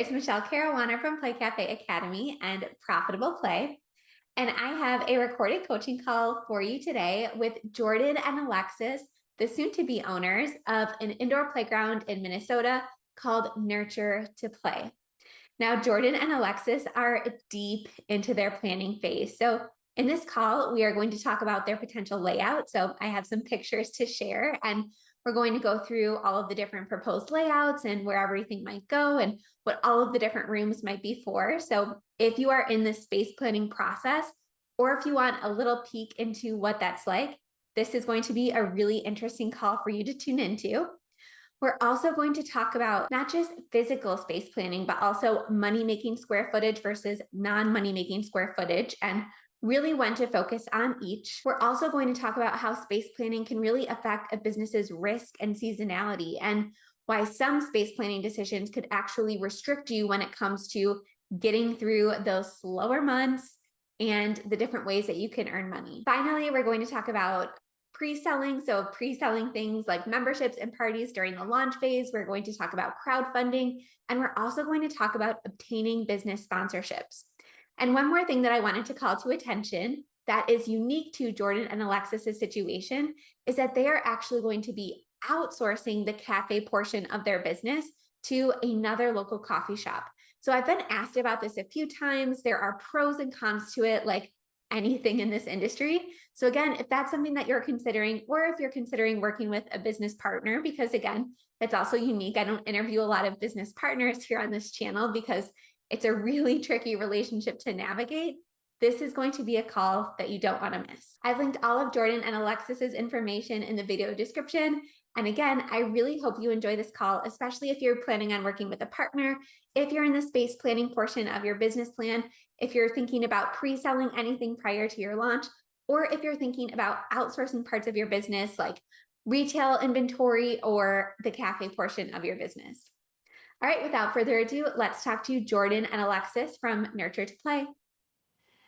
is Michelle Caruana from Play Cafe Academy and Profitable Play. And I have a recorded coaching call for you today with Jordan and Alexis, the soon to be owners of an indoor playground in Minnesota called Nurture to Play. Now, Jordan and Alexis are deep into their planning phase. So, in this call, we are going to talk about their potential layout. So, I have some pictures to share, and we're going to go through all of the different proposed layouts and where everything might go and what all of the different rooms might be for. So, if you are in the space planning process, or if you want a little peek into what that's like, this is going to be a really interesting call for you to tune into. We're also going to talk about not just physical space planning, but also money making square footage versus non money making square footage and really when to focus on each. We're also going to talk about how space planning can really affect a business's risk and seasonality and why some space planning decisions could actually restrict you when it comes to getting through those slower months and the different ways that you can earn money. Finally, we're going to talk about pre-selling. So pre-selling things like memberships and parties during the launch phase. We're going to talk about crowdfunding, and we're also going to talk about obtaining business sponsorships. And one more thing that I wanted to call to attention that is unique to Jordan and Alexis's situation is that they are actually going to be outsourcing the cafe portion of their business to another local coffee shop. So I've been asked about this a few times. There are pros and cons to it, like anything in this industry. So again, if that's something that you're considering, or if you're considering working with a business partner, because again, it's also unique. I don't interview a lot of business partners here on this channel because it's a really tricky relationship to navigate. This is going to be a call that you don't want to miss. I've linked all of Jordan and Alexis's information in the video description. And again, I really hope you enjoy this call, especially if you're planning on working with a partner, if you're in the space planning portion of your business plan, if you're thinking about pre-selling anything prior to your launch, or if you're thinking about outsourcing parts of your business like retail inventory or the cafe portion of your business. All right, without further ado, let's talk to Jordan and Alexis from Nurture to Play.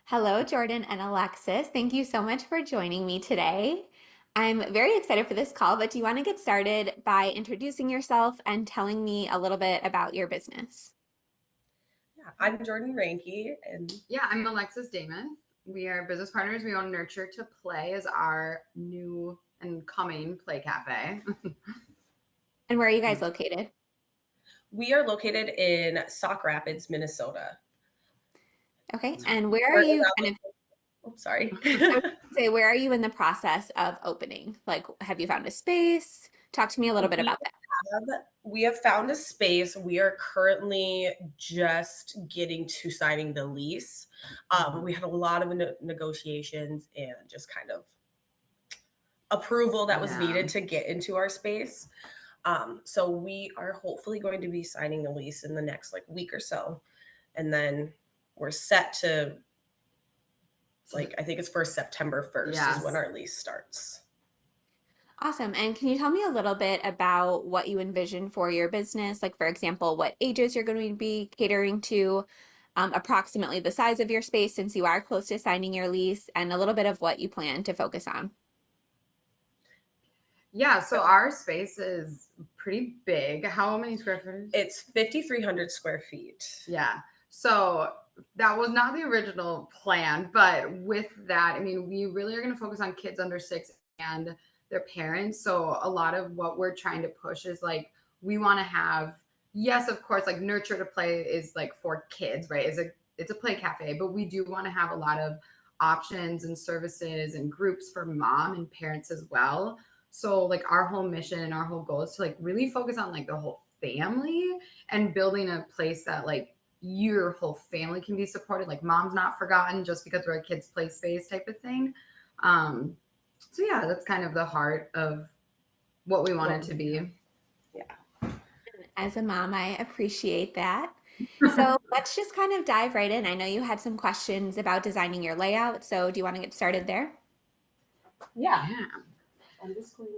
Hello, Jordan and Alexis. Thank you so much for joining me today. I'm very excited for this call, but do you want to get started by introducing yourself and telling me a little bit about your business? Yeah, I'm Jordan Ranke, and Yeah, I'm Alexis Damas. We are business partners. We own Nurture to Play as our new and coming play cafe. And where are you guys located? we are located in Sauk Rapids, Minnesota. Okay, and where are We're you in kind of, oh, sorry. I would say, where are you in the process of opening? Like, have you found a space? Talk to me a little bit we about that. we have found a space. We are currently just getting to signing the lease. We have a lot of negotiations and just kind of approval that was needed to get into our space. So we are hopefully going to be signing the lease in the next week or so, and then we're set to I think it's for September 1st is when our lease starts. Awesome. And can you tell me a little bit about what you envision for your business? Like, for example, what ages you're going to be catering to, approximately the size of your space since you are close to signing your lease, and a little bit of what you plan to focus on. Yeah, so our space is pretty big. How many square feet? It's 5,300 square feet. Yeah. So that was not the original plan, but with that, I mean, we really are going to focus on kids under 6 and their parents. So a lot of what we're trying to push is we want to have, yes, of course, Nurture to Play is for kids, right? It's a play cafe, but we do want to have a lot of options and services and groups for mom and parents as well. So our whole mission and our whole goal is to really focus on the whole family and building a place that your whole family can be supported. Mom's not forgotten just because we're a kids play space type of thing. So yeah, that's kind of the heart of what we want it to be. Yeah. As a mom, I appreciate that. So let's just kind of dive right in. I know you had some questions about designing your layout. So do you want to get started there? Yeah. I'm just going to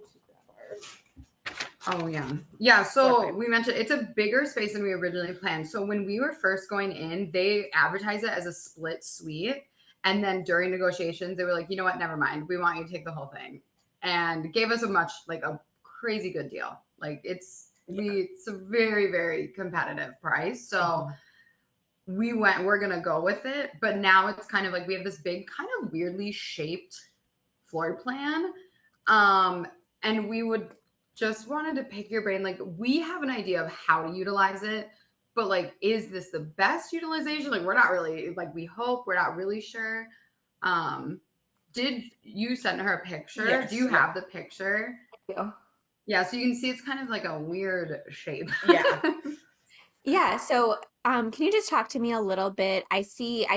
grab Oh, yeah. Yeah. So we mentioned it's a bigger space than we originally planned. So when we were first going in, they advertised it as a split suite. And then during negotiations, they were like, you know what? Never mind. We want you to take the whole thing. And gave us a crazy good deal. It's Yeah. it's a very, very competitive price. So Mhm. we're gonna go with it. But now it's kind of like we have this big, kind of weirdly shaped floor plan. Um, and we would just wanted to pick your brain. Like, we have an idea of how to utilize it, but like, is this the best utilization? Like, we're not really like we hope, we're not really sure. Um, did you send her a picture? Do Yes. you Yeah. have the picture? You. Yeah, so you can see it's kind of like a weird shape. Yeah. Yeah, so can you just talk to me a little bit? I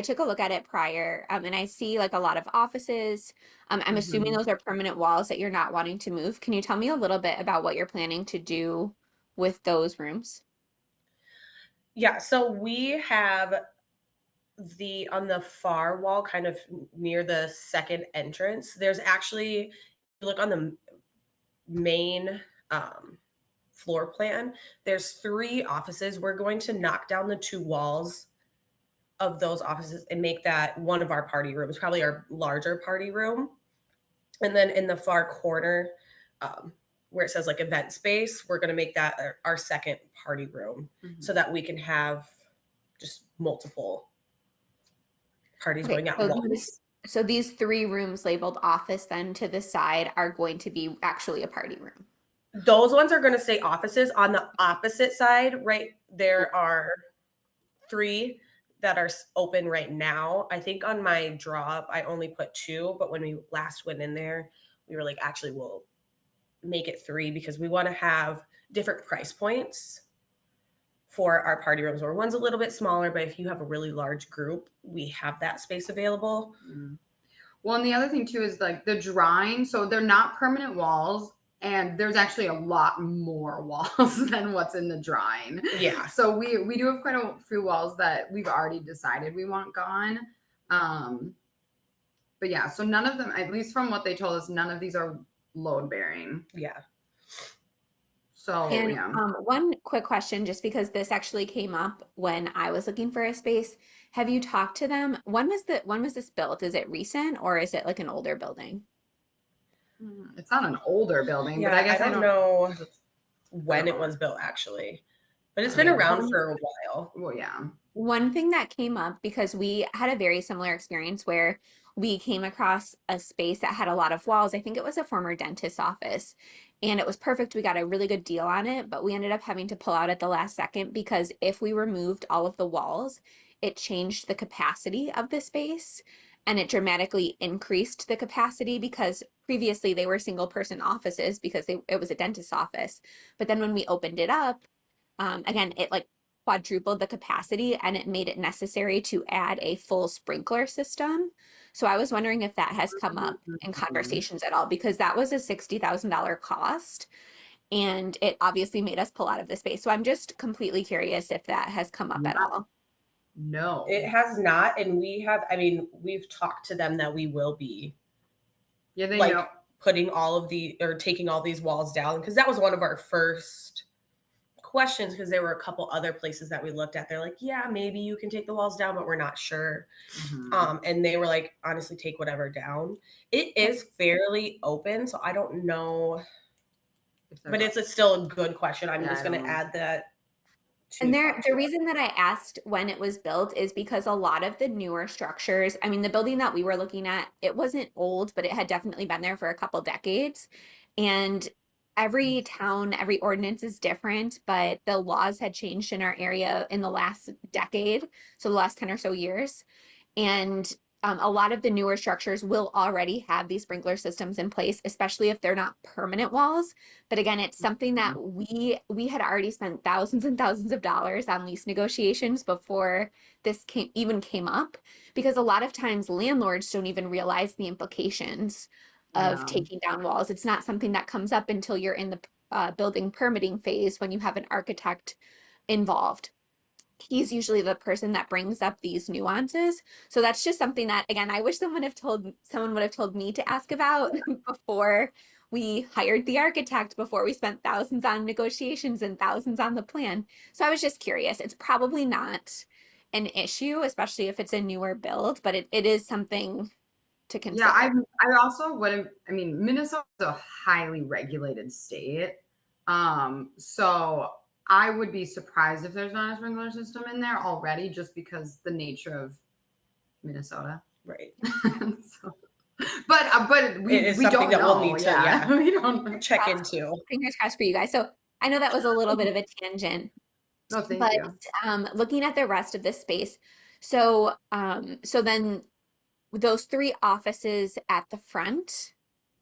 took a look at it prior, and I see like a lot of offices. I'm assuming Mhm. those are permanent walls that you're not wanting to move. Can you tell me a little bit about what you're planning to do with those rooms? Yeah. So we have the on the far wall, kind of near the second entrance. There's actually, if you look on the main um, floor plan, there's three offices. We're going to knock down the two walls of those offices and make that one of our party rooms, probably our larger party room. And then in the far corner, um, where it says like event space, we're going to make that our second party room so Mhm. that we can have just multiple parties Okay, going at so once. these three rooms labeled office then to the side are going to be actually a party room. Those ones are going to stay offices. On the opposite side, right, there are three that are open right now. I think on my drop, I only put two, but when we last went in there, we were like, actually, we'll make it three because we want to have different price points for our party rooms, where one's a little bit smaller, but if you have a really large group, we have that space available. Mm. Well, and the other thing too is like the drawing. So they're not permanent walls, and there's actually a lot more walls than what's in the drawing. Yeah. So we do have quite a few walls that we've already decided we want gone. Um, but yeah, so none of them, at least from what they told us, none of these are load bearing. Yeah. So And yeah. one quick question, just because this actually came up when I was looking for a space. Have you talked to them? When was this built? Is it recent or is it like an older building? It's not an older building, but I Yeah. I guess I don't don't. know It's been a when it was moment. built actually, but it's been Okay. around for a while. Well, yeah. One thing that came up because we had a very similar experience where we came across a space that had a lot of walls. I think it was a former dentist's office and it was perfect. We got a really good deal on it, but we ended up having to pull out at the last second because if we removed all of the walls, it changed the capacity of the space and it dramatically increased the capacity because previously they were single person offices because it was a dentist's office. But then when we opened it up, again, it like quadrupled the capacity and it made it necessary to add a full sprinkler system. So I was wondering if that has come up in Mhm. conversations at all because that was a $60,000 cost and it obviously made us pull out of the space. So I'm just completely curious if that has come up at Not, all. It no. has not, and we have. I mean, we've talked to them that we will be Yeah, they know. like putting all of the or taking all these walls down because that was one of our first questions because there were a couple other places that we looked at. They're like, yeah, maybe you can take the walls down, but we're not sure. Mhm. And they were like, honestly, take whatever down. It Okay. is fairly open, so I don't know, If but there's a, still a good question. I'm yeah, just I going to don't. add that And to there, talk to the them. reason that I asked when it was built is because a lot of the newer structures, I mean, the building that we were looking at, it wasn't old, but it had definitely been there for a couple decades. And every town, every ordinance is different, but the laws had changed in our area in the last decade, so the last 10 or so years. And a lot of the newer structures will already have these sprinkler systems in place, especially if they're not permanent walls. But again, it's something that we had already spent thousands and thousands of dollars on lease negotiations before even came up, because a lot of times landlords don't even realize the implications of Yeah. taking down walls. It's not something that comes up until you're in the building permitting phase when you have an architect involved. He's usually the person that brings up these nuances. So that's just something that, again, I wish someone would have told me to ask about before we hired the architect, before we spent thousands on negotiations and thousands on the plan. So I was just curious. It's probably not an issue, especially if it's a newer build, but it is something to Yeah, consider. I also wouldn't. I mean, Minnesota's a highly regulated state. So I would be surprised if there's not a sprinkler system in there already, just because the nature of Minnesota. Right. So, but It we is we something don't that we'll know. need to, Yeah, yeah, we don't know. check into. Fingers crossed for you guys. So I know that was a little bit of a tangent, No, thank but you. looking at the rest of this space, so then those three offices at the front,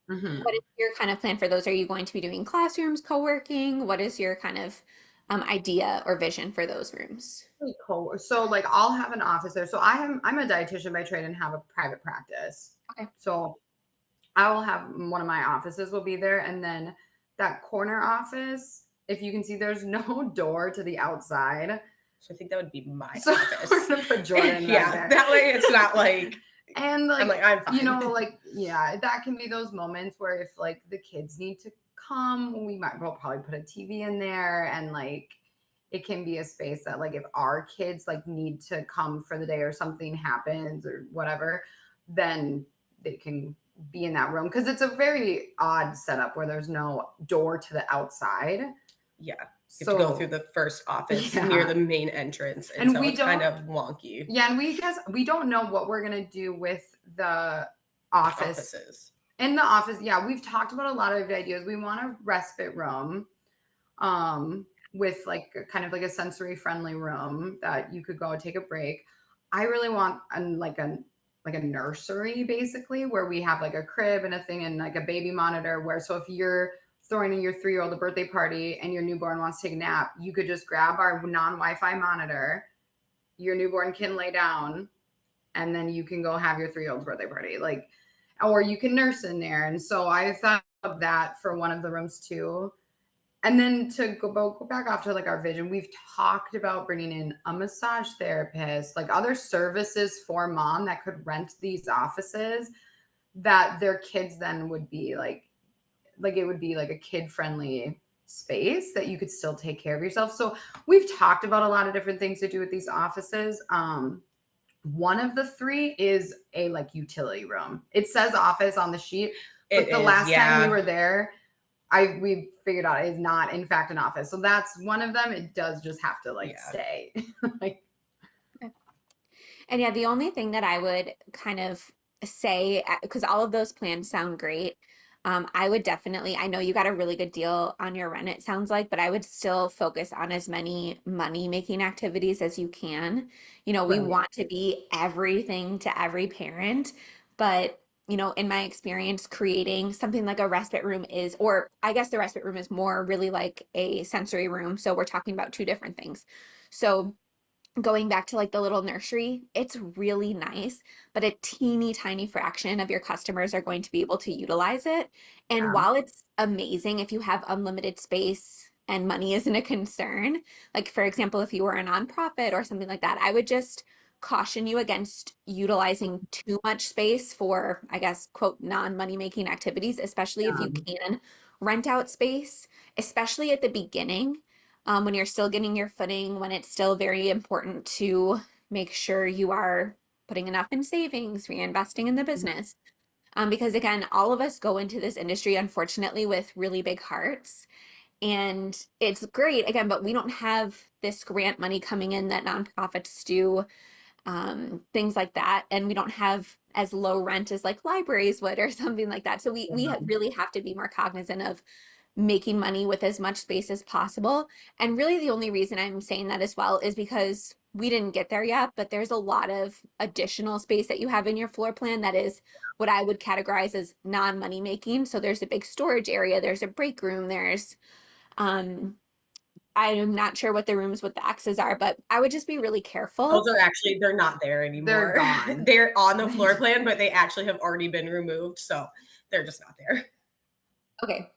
what Hmm. is your kind of plan for those? Are you going to be doing classrooms, co-working? What is your kind of idea or vision for those rooms? Pretty cool. So like I'll have an office there. So I'm a dietitian by trade and have a private practice. Okay. So I will have one of my offices will be there, and then that corner office, if you can see, there's no door to the outside. So I think that would be my So we're office. gonna put Jordan right Yeah, there. that way it's not like And I'm like, like, I'm fine. like, yeah, that can be those moments where if like the kids need to come, we'll probably put a TV in there, and like it can be a space that like if our kids like need to come for the day or something happens or whatever, then they can be in that room, because it's a very odd setup where there's no door to the outside. Yeah. You have to go through So the first office near yeah. the main entrance. And And so we it's kind don't of wonky Yeah, and we don't know what we're gonna do with the office. offices. In the office, yeah, we've talked about a lot of ideas. We want a respite room, with like kind of like a sensory friendly room that you could go and take a break. I really want like a nursery basically, where we have like a crib and a thing and like a baby monitor, where so if you're throwing in your 3-year-old a birthday party and your newborn wants to take a nap, you could just grab our non-Wi-Fi monitor, your newborn can lay down, and then you can go have your 3-year-old's birthday party. Like, or you can nurse in there. And so I thought of that for one of the rooms too. And then to go back off to like our vision, we've talked about bringing in a massage therapist, like other services for mom that could rent these offices, that their kids then would be like it would be like a kid friendly space that you could still take care of yourself. So we've talked about a lot of different things to do with these offices. One of the three is a like utility room. It says office on the sheet, It but the is, last time we yeah. were there, we figured out it is not in fact an office. So that's one of them. It does just have to like Yeah. stay. Like, And yeah, the only thing that I would kind of say, because all of those plans sound great, I would definitely, I know you got a really good deal on your rent, it sounds like, but I would still focus on as many money making activities as you can. You know, we right. want to be everything to every parent, but in my experience, creating something like a respite room is, or I guess the respite room is more really like a sensory room. So we're talking about two different things. So going back to like the little nursery, it's really nice, but a teeny tiny fraction of your customers are going to be able to utilize it. And Yeah. while it's amazing if you have unlimited space and money isn't a concern, like for example, if you were a nonprofit or something like that, I would just caution you against utilizing too much space for, I guess, quote, non-money making activities, especially if you Yeah. can rent out space, especially at the beginning, when you're still getting your footing, when it's still very important to make sure you are putting enough in savings, reinvesting in the business. Because again, all of us go into this industry, unfortunately, with really big hearts. And it's great, again, but we don't have this grant money coming in that nonprofits do, things like that. And we don't have as low rent as like libraries would or something like that. So we really have to be more cognizant of making money with as much space as possible. And really, the only reason I'm saying that as well is because we didn't get there yet, but there's a lot of additional space that you have in your floor plan that is what I would categorize as non-money making. So there's a big storage area, there's a break room, there's um I'm not sure what the rooms with the X's are, but I would just be really careful. Those are actually they're not there They're anymore. gone. They're on the floor plan, but they actually have already been removed. So they're just not there. Okay,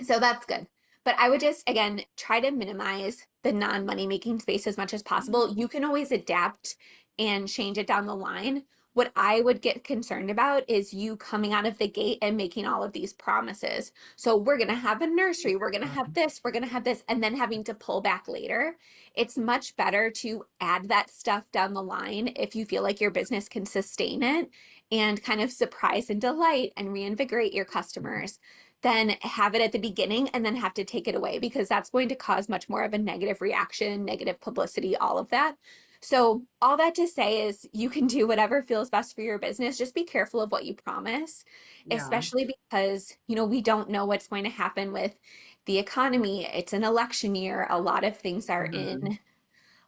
so that's good. But I would just, again, try to minimize the non-money making space as much as possible. You can always adapt and change it down the line. What I would get concerned about is you coming out of the gate and making all of these promises. So we're going to have a nursery, we're going to have this, we're going to have this, and then having to pull back later. It's much better to add that stuff down the line if you feel like your business can sustain it and kind of surprise and delight and reinvigorate your customers than have it at the beginning and then have to take it away because that's going to cause much more of a negative reaction, negative publicity, all of that. So, all that to say is you can do whatever feels best for your business. Just be careful of what you promise, Yeah. especially because, we don't know what's going to happen with the economy. It's an election year. A lot of things are Mhm. in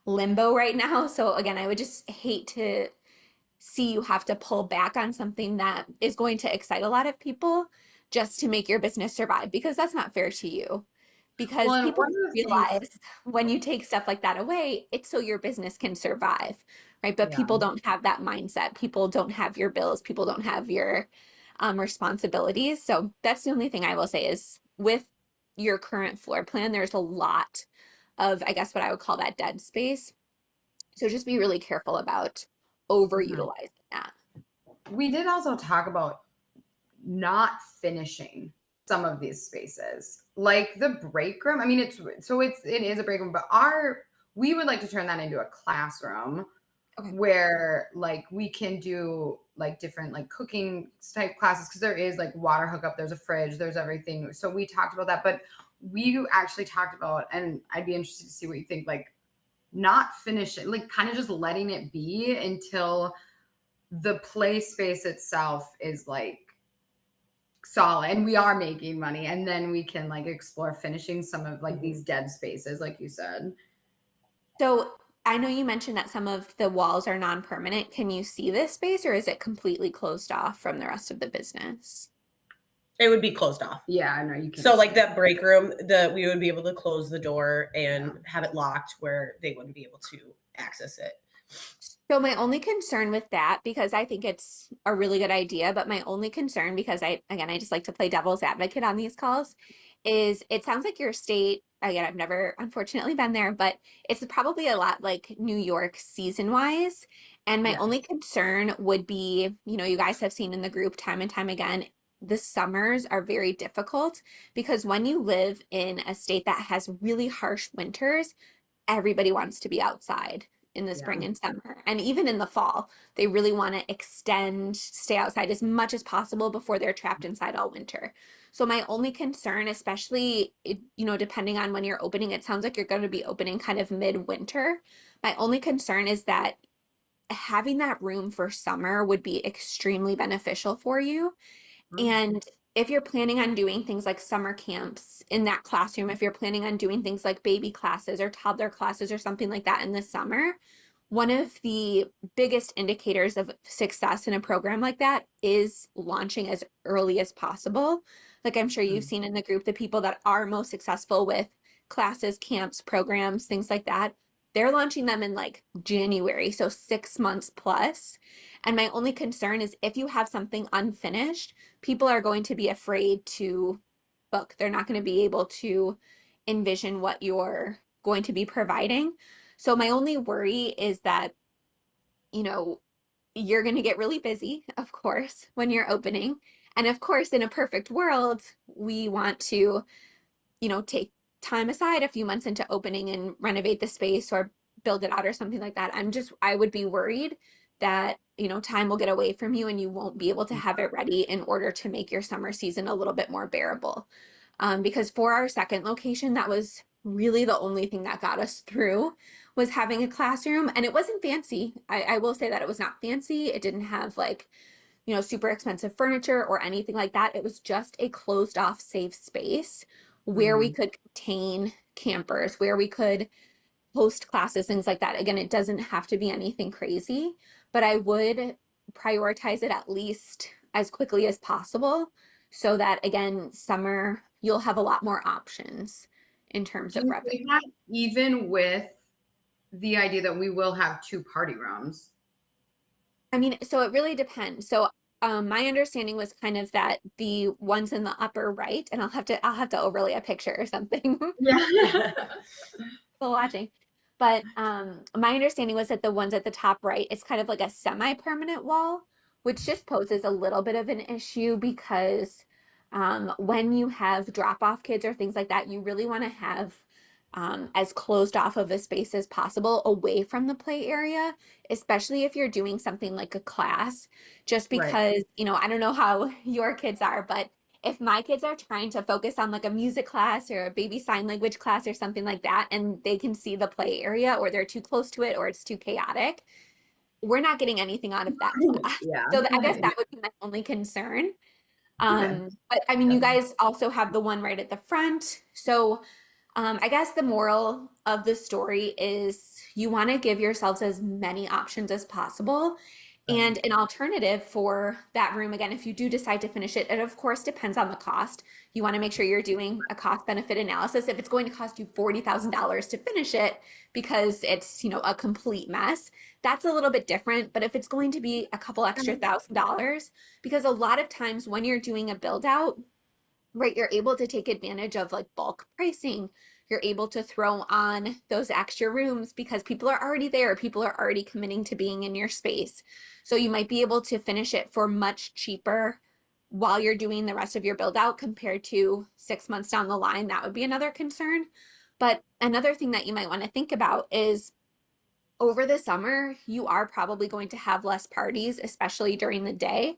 limbo right now. So, again, I would just hate to see you have to pull back on something that is going to excite a lot of people just to make your business survive because that's not fair to you. Well, Because and people one of the things, realize when you take stuff like that away, it's so your business can survive, right? But yeah. people don't have that mindset. People don't have your bills. People don't have your responsibilities. So that's the only thing I will say is with your current floor plan, there's a lot of, I guess, what I would call that dead space. So just be really careful about Mhm. overutilizing that. We did also talk about not finishing some of these spaces, like the break room. I mean, it is a break room, but our we would like to turn that into a classroom Okay. where like we can do like different like cooking type classes because there is like water hookup, there's a fridge, there's everything. So we talked about that, but we actually talked about, and I'd be interested to see what you think, like not finish it, like kind of just letting it be until the play space itself is like solid and we are making money, and then we can like explore finishing some of like Mhm. these dead spaces like you said. So I know you mentioned that some of the walls are non-permanent. Can you see this space or is it completely closed off from the rest of the business? It would be closed off. Yeah, I know you can So see like it. that break room, the we would be able to close the door Yeah. and have it locked where they wouldn't be able to access it. So my only concern with that, because I think it's a really good idea, but my only concern, because I just like to play devil's advocate on these calls, is it sounds like your state, again, I've never unfortunately been there, but it's probably a lot like New York season wise. And my only Yes. concern would be, you guys have seen in the group time and time again, the summers are very difficult because when you live in a state that has really harsh winters, everybody wants to be outside in the Yeah. spring and summer. And even in the fall, they really want to extend, stay outside as much as possible before they're trapped inside all winter. So my only concern, especially, depending on when you're opening, it sounds like you're going to be opening kind of mid-winter. My only concern is that having that room for summer would be extremely beneficial for you. Mhm. And if you're planning on doing things like summer camps in that classroom, if you're planning on doing things like baby classes or toddler classes or something like that in the summer, one of the biggest indicators of success in a program like that is launching as early as possible. Like I'm sure you've Mhm. seen in the group, the people that are most successful with classes, camps, programs, things like that, they're launching them in like January, so 6 months plus. And my only concern is if you have something unfinished, people are going to be afraid to book. They're not going to be able to envision what you're going to be providing. So my only worry is that, you know, you're going to get really busy, of course, when you're opening. And of course, in a perfect world, we want to, take time aside a few months into opening and renovate the space or build it out or something like that. I would be worried that, time will get away from you and you won't be able to have it ready in order to make your summer season a little bit more bearable. Because for our second location, that was really the only thing that got us through was having a classroom and it wasn't fancy. I will say that it was not fancy. It didn't have like, super expensive furniture or anything like that. It was just a closed off safe space where we Mhm. could contain campers, where we could host classes, things like that. Again, it doesn't have to be anything crazy, but I would prioritize it at least as quickly as possible so that, again, summer, you'll have a lot more options in terms Do of you revenue. think that even with the idea that we will have two party rooms? I mean, so it really depends. So, my understanding was kind of that the ones in the upper right, and I'll have to overlay a picture or something Yeah. people watching. But my understanding was that the ones at the top right, it's kind of like a semi-permanent wall, which just poses a little bit of an issue because when you have drop-off kids or things like that, you really want to have as closed off of a space as possible away from the play area, especially if you're doing something like a class, just Right. because, I don't know how your kids are, but if my kids are trying to focus on like a music class or a baby sign language class or something like that, and they can see the play area or they're too close to it or it's too chaotic, we're not getting anything out of that class. Yeah. So I guess that would be my only concern. Okay. But I mean, you guys also have the one right at the front. So I guess the moral of the story is you want to give yourselves as many options as possible. Right. And an alternative for that room, again, if you do decide to finish it, it of course depends on the cost. You want to make sure you're doing a cost benefit analysis. If it's going to cost you $40,000 to finish it because it's, a complete mess, that's a little bit different. But if it's going to be a couple extra $1,000, because a lot of times when you're doing a build out, right, you're able to take advantage of like bulk pricing. You're able to throw on those extra rooms because people are already there. People are already committing to being in your space. So you might be able to finish it for much cheaper while you're doing the rest of your build out compared to 6 months down the line. That would be another concern. But another thing that you might want to think about is over the summer, you are probably going to have less parties, especially during the day.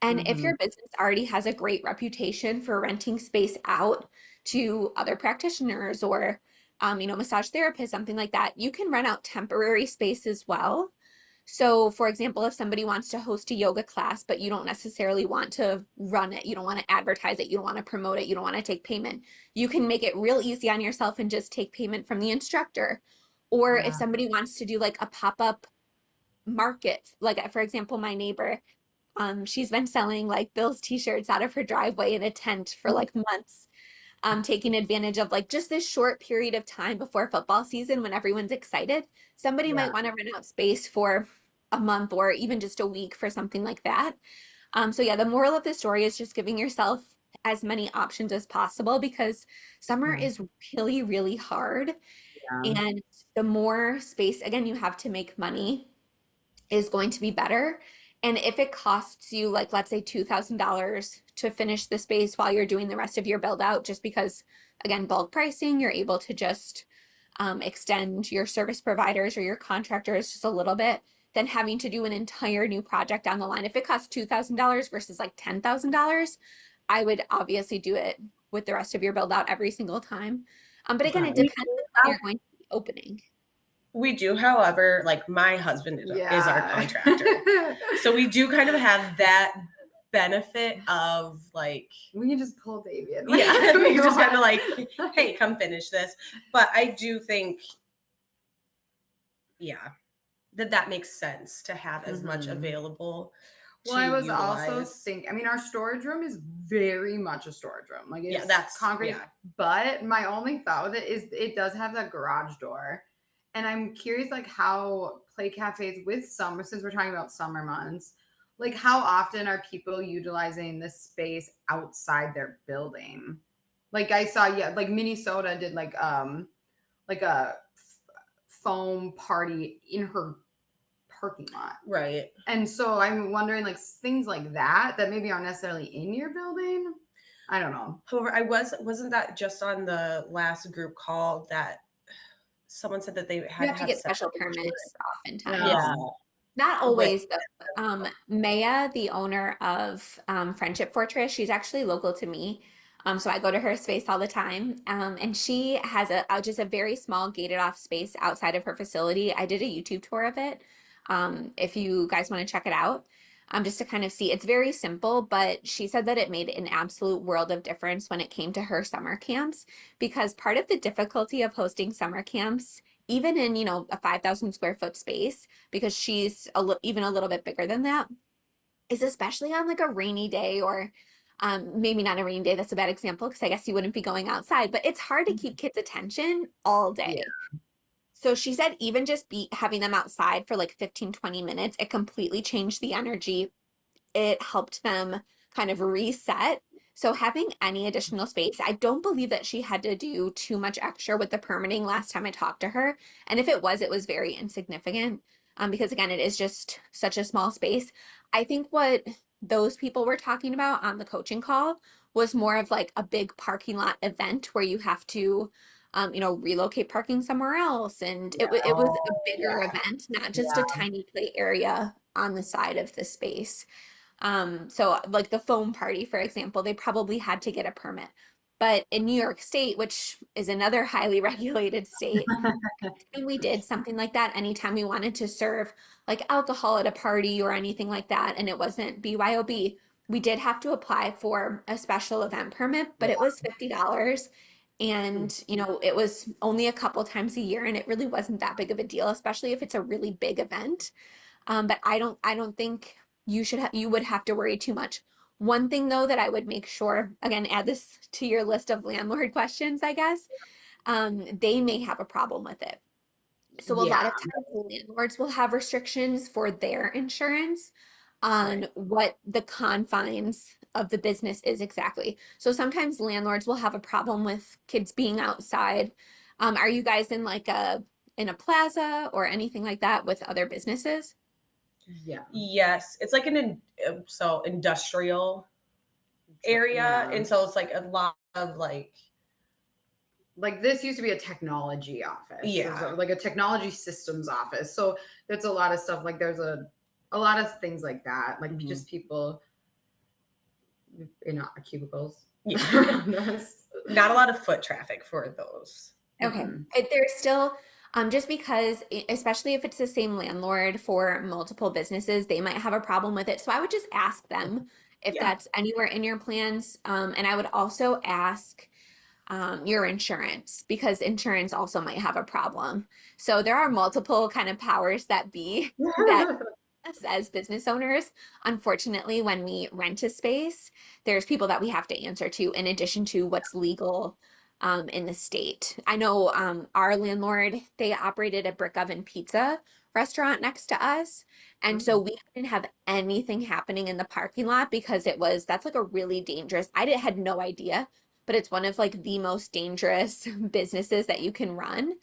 And if Hmm. your business already has a great reputation for renting space out to other practitioners or, massage therapists, something like that, you can rent out temporary space as well. So, for example, if somebody wants to host a yoga class, but you don't necessarily want to run it, you don't want to advertise it, you don't want to promote it, you don't want to take payment, you can make it real easy on yourself and just take payment from the instructor. Or if Yeah. somebody wants to do like a pop-up market, like for example, my neighbor, she's been selling like Bill's t-shirts out of her driveway in a tent for like months, taking advantage of like just this short period of time before football season when everyone's excited. Somebody Yeah. might want to rent out space for a month or even just a week for something like that. So yeah, the moral of the story is just giving yourself as many options as possible because summer Yeah. is really, really hard. Yeah. And the more space, again, you have to make money is going to be better. And if it costs you, like, let's say $2,000 to finish the space while you're doing the rest of your build out, just because, again, bulk pricing, you're able to just extend your service providers or your contractors just a little bit, than having to do an entire new project down the line. If it costs $2,000 versus like $10,000, I would obviously do it with the rest of your build out every single time. But again, it Right. depends on when you're going to be opening. We do, however, like my husband is our Yeah. contractor. So we do kind of have that benefit of like, We can just pull David. yeah, we just kind of like, want. hey, come finish this. But I do think, yeah, that makes sense to have as much Mhm. available Well, to I was also utilize. thinking, I mean, our storage room is very much a storage room. Like Yeah, it's that's, concrete, yeah. but my only thought with it is it does have that garage door. And I'm curious, like, how play cafes with summer, since we're talking about summer months, like, how often are people utilizing this space outside their building? Like, I saw, yeah, like Minnesota did like a foam party in her parking lot. Right. And so I'm wondering, like, things like that that maybe aren't necessarily in your building. I don't know. However, wasn't that just on the last group call that someone said that they You had to have to have get separate special insurance? permits oftentimes. Yeah, No. Not with always, though. Maya, the owner of Friendship Fortress, she's actually local to me. So I go to her space all the time. And she has just a very small gated off space outside of her facility. I did a YouTube tour of it. If you guys want to check it out, just to kind of see, it's very simple, but she said that it made an absolute world of difference when it came to her summer camps, because part of the difficulty of hosting summer camps, even in, a 5,000 square foot space, because she's even a little bit bigger than that, is especially on like a rainy day or maybe not a rainy day. That's a bad example because I guess you wouldn't be going outside, but it's hard to keep kids' attention all Yeah. day. So she said even just be having them outside for like 15, 20 minutes, it completely changed the energy. It helped them kind of reset. So having any additional space, I don't believe that she had to do too much extra with the permitting last time I talked to her. And if it was very insignificant. Because again, it is just such a small space. I think what those people were talking about on the coaching call was more of like a big parking lot event where you have to, relocate parking somewhere else. And it was a Oh, bigger yeah. event, not just a Yeah. tiny play area on the side of the space. So like the foam party, for example, they probably had to get a permit. But in New York State, which is another highly regulated state, and we did something like that anytime we wanted to serve like alcohol at a party or anything like that, and it wasn't BYOB, we did have to apply for a special event permit, but it was $50. And, it was only a couple times a year, and it really wasn't that big of a deal, especially if it's a really big event. But I don't think you would have to worry too much. One thing though that I would make sure, again, add this to your list of landlord questions, I guess, they may have a problem with it. So a Yeah, lot of times landlords will have restrictions for their insurance on right. what the confines of the business is exactly. So sometimes landlords will have a problem with kids being outside. Are you guys in a plaza or anything like that with other businesses? Yeah. Yes, it's like so industrial area, Yeah. and so it's like a lot of like Like this used to be a technology office. There's yeah. like a technology systems office. So there's a lot of stuff like there's a lot of things like that. Like Mhm. just people in cubicles. Yeah. That's- Not a lot of foot traffic for those. Okay. Mhm. There's still, just because, especially if it's the same landlord for multiple businesses, they might have a problem with it. So I would just ask them if Yeah. that's anywhere in your plans. And I would also ask your insurance because insurance also might have a problem. So there are multiple kind of powers that be that us as business owners. Unfortunately, when we rent a space, there's people that we have to answer to in addition to what's legal in the state. I know our landlord, they operated a brick oven pizza restaurant next to us. And so Mm. we didn't have anything happening in the parking lot because that's like a really dangerous, had no idea, but it's one of like the most dangerous businesses that you can run.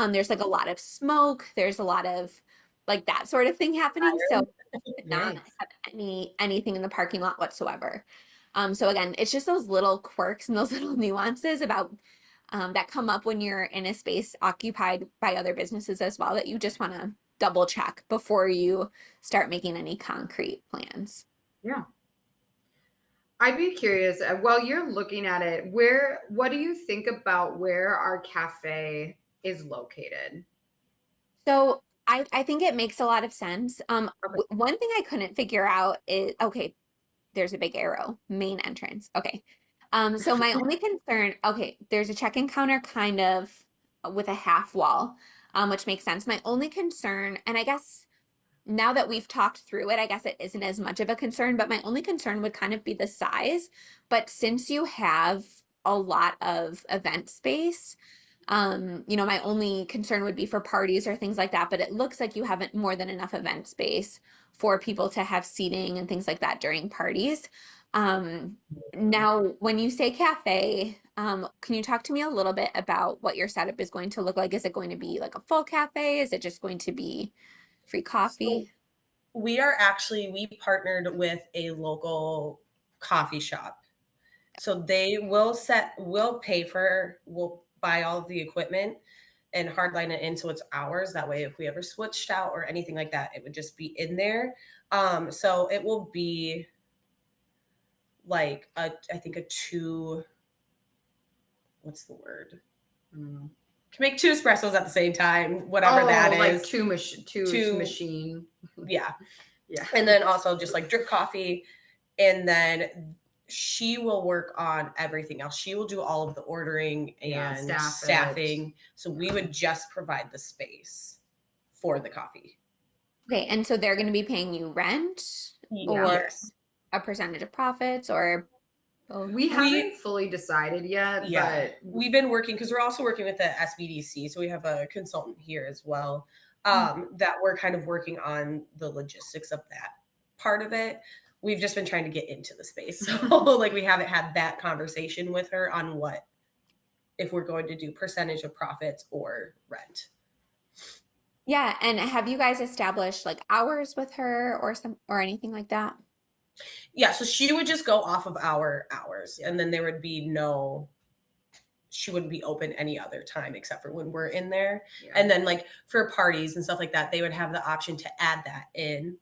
There's like a lot of smoke, there's a lot of like that sort of thing happening. So did not Yikes. have anything in the parking lot whatsoever. So again, it's just those little quirks and those little nuances about that come up when you're in a space occupied by other businesses as well that you just want to double check before you start making any concrete plans. Yeah. I'd be curious, while you're looking at it, what do you think about where our cafe is located? So I think it makes a lot of sense. Okay. One thing I couldn't figure out is okay, there's a big arrow, main entrance. Okay. So my only concern, okay, there's a check-in counter kind of with a half wall, which makes sense. My only concern, and I guess now that we've talked through it, I guess it isn't as much of a concern, but my only concern would kind of be the size. But since you have a lot of event space, my only concern would be for parties or things like that, but it looks like you haven't more than enough event space for people to have seating and things like that during parties. Um, Now, when you say cafe, can you talk to me a little bit about what your setup is going to look like? Is it going to be like a full cafe? Is it just going to be free So coffee? we partnered with a local coffee shop. So they we'll buy all of the equipment and hardline it in so it's ours. That way, if we ever switched out or anything like that, it would just be in there. So it will be like I think a two, what's the word? Mm. Can make two espressos at the same time, whatever that Oh, like is. two Two, machine. yeah. Yeah. And then also just like drip coffee. And then she will work on everything else. She will do all of the ordering Yeah, and staff it. staffing. So we would just provide the space for the coffee. Okay, and so they're going to be paying you rent Yeah. or Yes. a percentage of profits or both? We haven't We fully decided yet, Yeah, but we've been working because we're also working with the SBDC, so we have a consultant here as well. That we're kind of working on the logistics of that part of it. We've just been trying to get into the space, so like we haven't had that conversation with her on what if we're going to do percentage of profits or rent. Yeah, and have you guys established like hours with her or anything like that? Yeah, so she would just go off of our hours, yeah. and then there would be no she wouldn't be open any other time except for when we're in there. Yeah. And then like for parties and stuff like that, they would have the option to add that in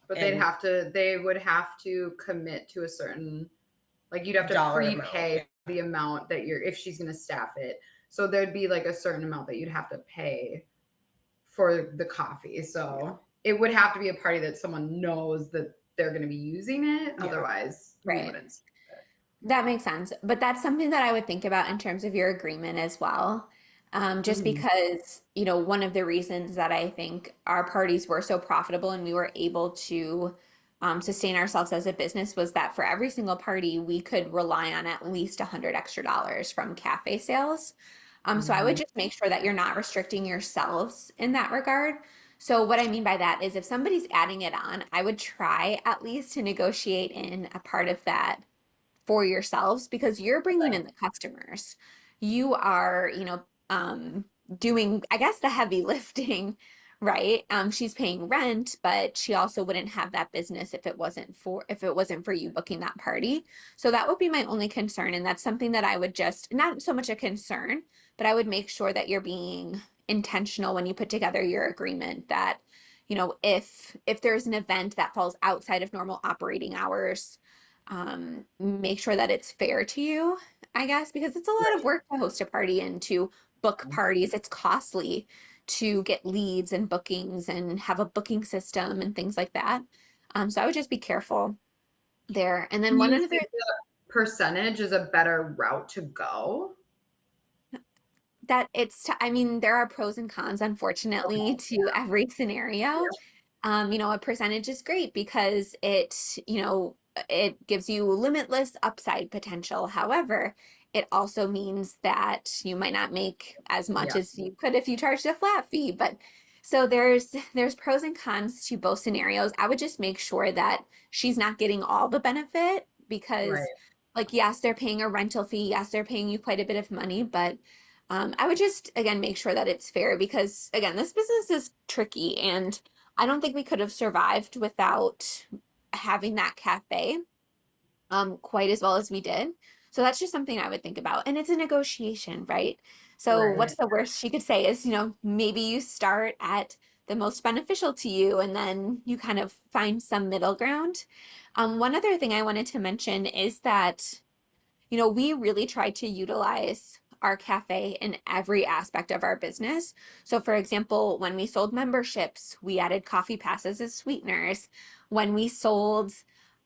But and they would have to commit to a certain, like you'd have to dollar amount. prepay the amount that you're, if she's going to staff it. So there'd be like a certain amount that you'd have to pay for the coffee. Yeah. So it would have to be a party that someone knows that they're going to be using it. Yeah. Otherwise, we Right. wouldn't. That makes sense. But that's something that I would think about in terms of your agreement as well. Just Mhm. because, one of the reasons that I think our parties were so profitable and we were able to sustain ourselves as a business was that for every single party, we could rely on at least 100 extra dollars from cafe sales. So I would Mhm. just make sure that you're not restricting yourselves in that regard. So what I mean by that is if somebody's adding it on, I would try at least to negotiate in a part of that for yourselves because you're bringing Okay. in the customers. You are, doing, I guess, the heavy lifting, right? She's paying rent, but she also wouldn't have that business if it wasn't for you booking that party. So that would be my only concern, and that's something that I would just not so much a concern, but I would make sure that you're being intentional when you put together your agreement that if there's an event that falls outside of normal operating hours, make sure that it's fair to you, I guess, because it's a lot of Right. work to host a party and to book parties. It's costly to get leads and bookings and have a booking system and things like that. So I would just be careful there. And Do then one you other think the percentage is a better route to go? that I mean, there are pros and cons, unfortunately, Okay. to every scenario. A percentage is great because it gives you limitless upside potential. However, it also means that you might not make as much Yeah. as you could if you charged a flat fee. But so there's pros and cons to both scenarios. I would just make sure that she's not getting all the benefit because, Right. like, yes, they're paying a rental fee. Yes, they're paying you quite a bit of money, but I would just, again, make sure that it's fair because, again, this business is tricky and I don't think we could have survived without having that cafe quite as well as we did. So that's just something I would think about. And it's a negotiation, right? So Right. what's the worst she could say is, maybe you start at the most beneficial to you and then you kind of find some middle ground. One other thing I wanted to mention is that we really try to utilize our cafe in every aspect of our business. So, for example, when we sold memberships, we added coffee passes as sweeteners. When we sold,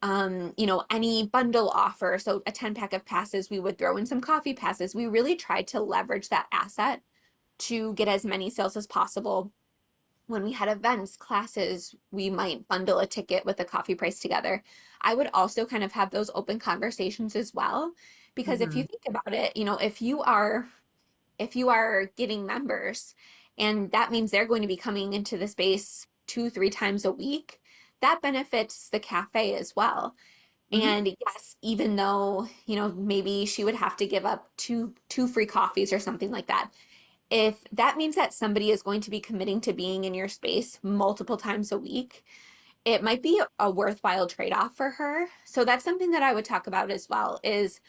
any bundle offer, so a 10-pack of passes, we would throw in some coffee passes. We really tried to leverage that asset to get as many sales as possible. When we had events, classes, we might bundle a ticket with a coffee price together. I would also kind of have those open conversations as well, because if you Mhm. think about it, if you are getting members and that means they're going to be coming into the space 2, 3 times a week, that benefits the cafe as well. Mhm. And yes, even though, maybe she would have to give up two free coffees or something like that, if that means that somebody is going to be committing to being in your space multiple times a week, it might be a worthwhile trade-off for her. So that's something that I would talk about as well is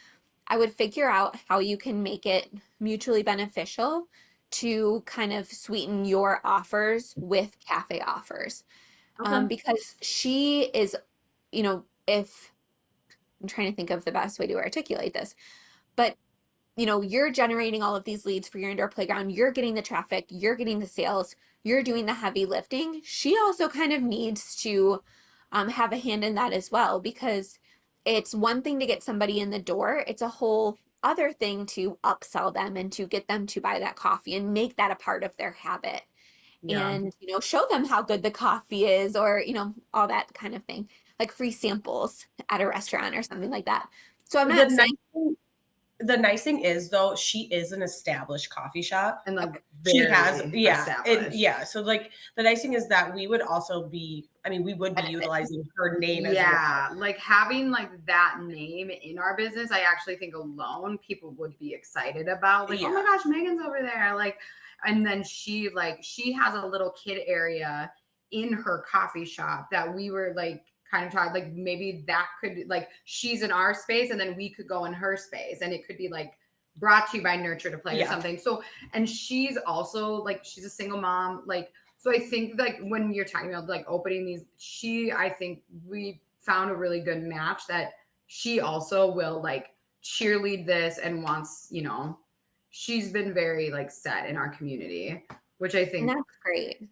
I would figure out how you can make it mutually beneficial to kind of sweeten your offers with cafe offers. Okay. Because she is, if I'm trying to think of the best way to articulate this, but you're generating all of these leads for your indoor playground. You're getting the traffic, you're getting the sales, you're doing the heavy lifting. She also kind of needs to have a hand in that as well because it's one thing to get somebody in the door, it's a whole other thing to upsell them and to get them to buy that coffee and make that a part of their habit Yeah. and show them how good the coffee is or all that kind of thing like free samples at a restaurant or something like that. So I'm The not nice saying thing the nice thing is though, she is an established coffee shop. And like okay, She has, very yeah, and established. yeah, so, like, the nice thing is that we would also be I mean, we would be benefit. utilizing her name as well. Yeah, like having like that name in our business, I actually think alone people would be excited about. Like, oh my Yeah, gosh, Megan's over there. Like, and then she has a little kid area in her coffee shop that we were like kind of trying, like maybe that could like she's in our space and then we could go in her space and it could be like brought to you by Nurture to Play or yeah, something. So, and she's also like she's a single mom, like So I think like when you're talking about like opening these, I think we found a really good match that she also will like cheerlead this and wants, she's been very like set in our community, which I And think, that's great.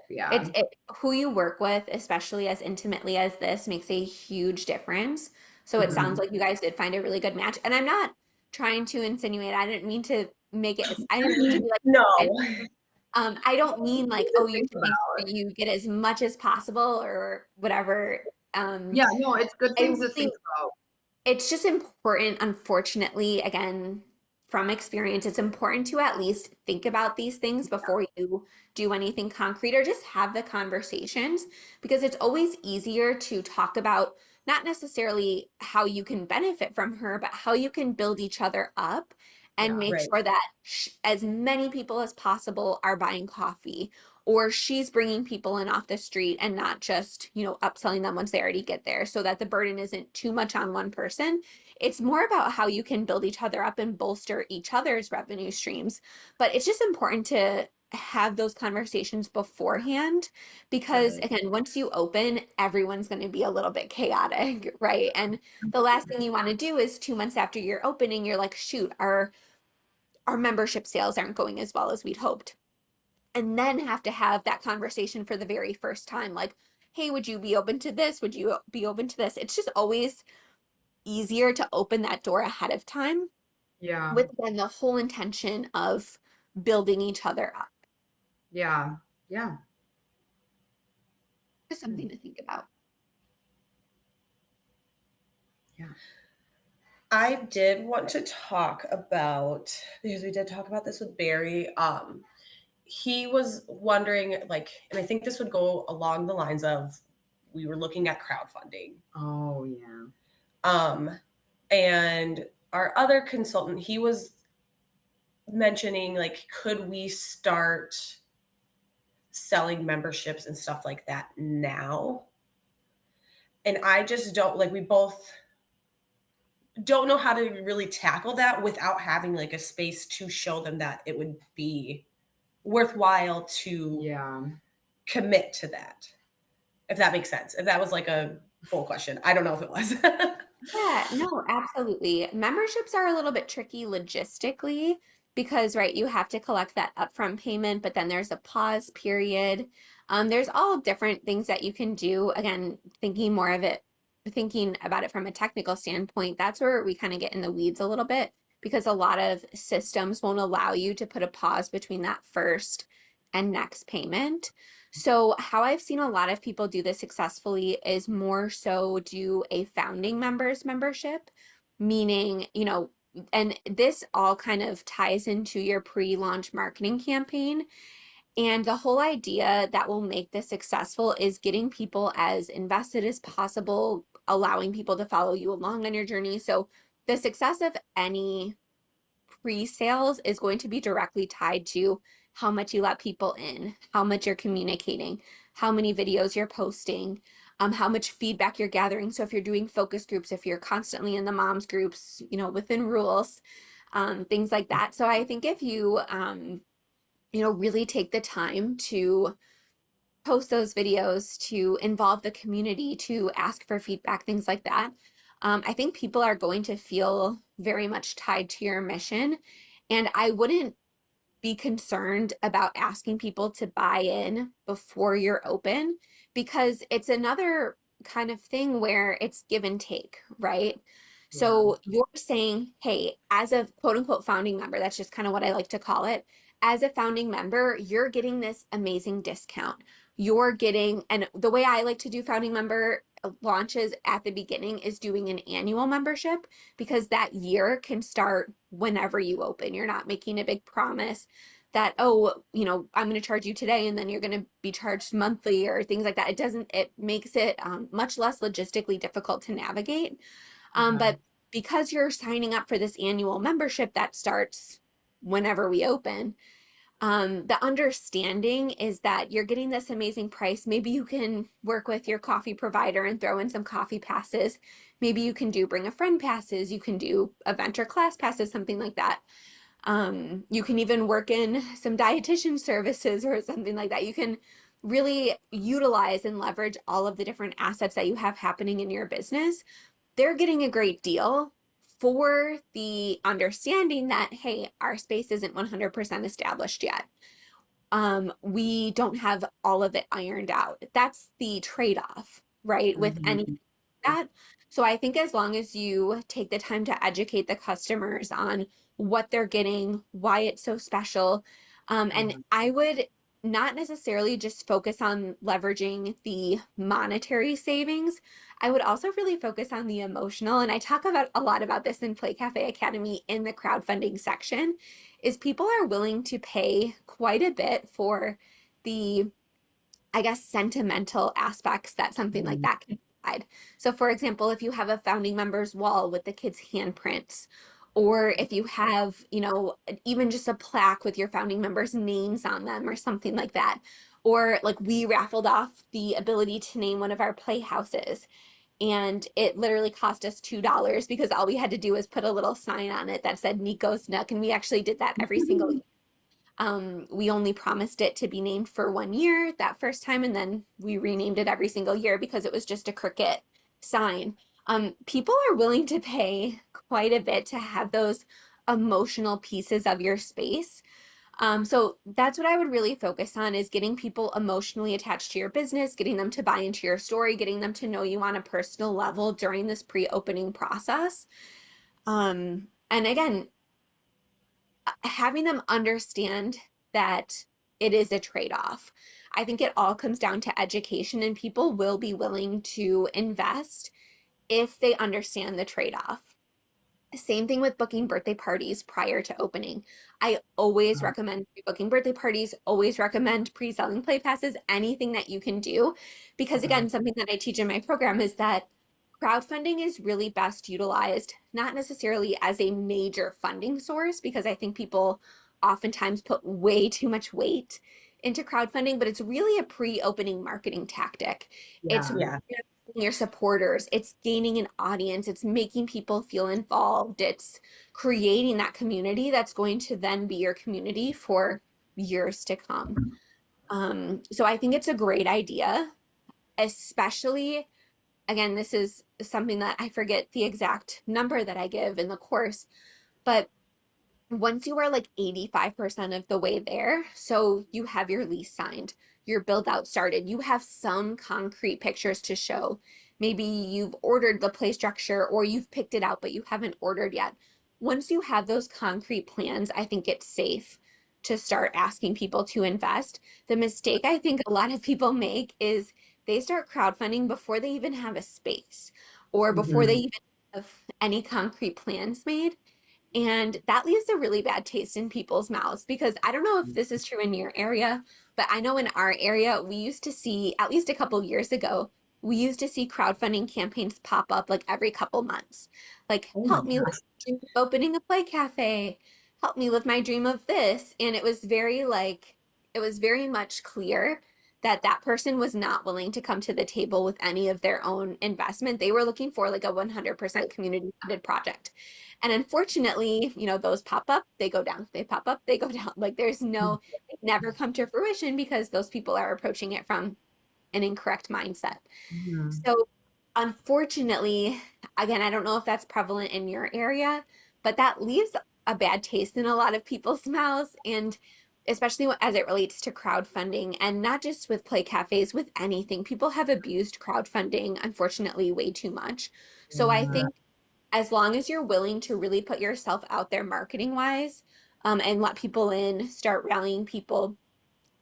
yeah. Who you work with, especially as intimately as this, makes a huge difference. So it sounds Mhm. like you guys did find a really good match. And I'm not trying to insinuate, I didn't mean to I didn't mean to be like, No. I don't mean like, To oh, you think should make about. sure you get as much as possible or whatever. Yeah, no, it's good I things to really think about. it's just important, unfortunately, again, from experience, it's important to at least think about these things before you do anything concrete or just have the conversations because it's always easier to talk about not necessarily how you can benefit from her, but how you can build each other up and Yeah. make Right. sure that as many people as possible are buying coffee or she's bringing people in off the street and not just, upselling them once they already get there so that the burden isn't too much on one person. It's more about how you can build each other up and bolster each other's revenue streams. But it's just important to have those conversations beforehand because Right. again, once you open, everyone's going to be a little bit chaotic, right? And the last thing you want to do is 2 months after you're opening, you're like, shoot, our membership sales aren't going as well as we'd hoped, and then have to have that conversation for the very first time like, hey, would you be open to this, would you be open to this? It's just always easier to open that door ahead of time Yeah. with then the whole intention of building each other up. Yeah. Yeah. Just Hmm. something to think about. Yeah. I did want to talk about, because we did talk about this with Barry. He was wondering, like, and I think this would go along the lines of we were looking at crowdfunding. Oh, yeah. Um, and our other consultant, he was mentioning, like, could we start selling memberships and stuff like that now? And I just don't like, we both don't know how to really tackle that without having like a space to show them that it would be worthwhile to Yeah. commit to that. If that makes sense. If that was like a full question. I don't know if it was. Yeah, no, absolutely. Memberships are a little bit tricky logistically because, right, you have to collect that upfront payment, but then there's a pause period. There's all different things that you can do. Again, thinking about it from a technical standpoint, that's where we kind of get in the weeds a little bit because a lot of systems won't allow you to put a pause between that first and next payment. So, how I've seen a lot of people do this successfully is more so do a founding members membership, meaning, and this all kind of ties into your pre-launch marketing campaign. And the whole idea that will make this successful is getting people as invested as possible, allowing people to follow you along on your journey. So, the success of any pre-sales is going to be directly tied to how much you let people in, how much you're communicating, how many videos you're posting, how much feedback you're gathering. So if you're doing focus groups, if you're constantly in the moms groups, within rules, things like that. So I think if you, really take the time to post those videos, to involve the community, to ask for feedback, things like that. I think people are going to feel very much tied to your mission. And I wouldn't be concerned about asking people to buy in before you're open because it's another kind of thing where it's give and take, right? Yeah. So you're saying, hey, as a quote unquote founding member, that's just kind of what I like to call it. As a founding member, you're getting this amazing discount. You're getting, and the way I like to do founding member launches at the beginning is doing an annual membership because that year can start whenever you open. You're not making a big promise that, oh, I'm going to charge you today and then you're going to be charged monthly or things like that. It makes it much less logistically difficult to navigate. Okay. But because you're signing up for this annual membership that starts whenever we open, the understanding is that you're getting this amazing price. Maybe you can work with your coffee provider and throw in some coffee passes. Maybe you can do bring a friend passes. You can do event or class passes, something like that. You can even work in some dietitian services or something like that. You can really utilize and leverage all of the different assets that you have happening in your business. They're getting a great deal for the understanding that, hey, our space isn't 100% established yet. We don't have all of it ironed out. That's the trade-off, right? With anything Mhm. like that. So I think as long as you take the time to educate the customers on what they're getting, why it's so special, and Mhm. I would not necessarily just focus on leveraging the monetary savings. I would also really focus on the emotional. And I talk about a lot about this in Play Cafe Academy in the crowdfunding section is people are willing to pay quite a bit for the, I guess, sentimental aspects that something like Mhm. that can provide. So, for example, if you have a founding members wall with the kids' handprints, or if you have, even just a plaque with your founding members' names on them or something like that. Or like we raffled off the ability to name one of our playhouses. And it literally cost us $2 because all we had to do was put a little sign on it that said Nico's Nook. And we actually did that every single year. We only promised it to be named for 1 year that first time, and then we renamed it every single year because it was just a cricket sign. People are willing to pay quite a bit to have those emotional pieces of your space. So that's what I would really focus on is getting people emotionally attached to your business, getting them to buy into your story, getting them to know you on a personal level during this pre-opening process. And again, having them understand that it is a trade-off. I think it all comes down to education, and people will be willing to invest if they understand the trade-off. Same thing with booking birthday parties prior to opening. I always recommend pre-booking birthday parties, always recommend pre-selling play passes, anything that you can do. Because Mhm. again, something that I teach in my program is that crowdfunding is really best utilized, not necessarily as a major funding source, because I think people oftentimes put way too much weight into crowdfunding, but it's really a pre-opening marketing tactic. It's Yeah. Yeah. your supporters, it's gaining an audience, it's making people feel involved, it's creating that community that's going to then be your community for years to come. So I think it's a great idea, especially again, this is something that I forget the exact number that I give in the course, but once you are like 85% of the way there, so you have your lease signed, your build out started, you have some concrete pictures to show. Maybe you've ordered the play structure or you've picked it out, but you haven't ordered yet. Once you have those concrete plans, I think it's safe to start asking people to invest. The mistake I think a lot of people make is they start crowdfunding before they even have a space or before they Mhm. even have any concrete plans made. And that leaves a really bad taste in people's mouths because I don't know if this is true in your area, but I know in our area, we used to see, at least a couple years ago, we used to see crowdfunding campaigns pop up like every couple months. Like, Oh my help me live gosh. my dream of opening a play cafe, help me live my dream of this. And it was very like, it was very much clear that that person was not willing to come to the table with any of their own investment. They were looking for like a 100% community funded project. And unfortunately, those pop up, they go down. They pop up, they go down. Like there's no, they never come to fruition because those people are approaching it from an incorrect mindset. Mhm. So unfortunately, again, I don't know if that's prevalent in your area, but that leaves a bad taste in a lot of people's mouths. And especially as it relates to crowdfunding and not just with play cafes, with anything, people have abused crowdfunding, unfortunately, way too much. So I Mhm. think as long as you're willing to really put yourself out there marketing wise, and let people in, start rallying people,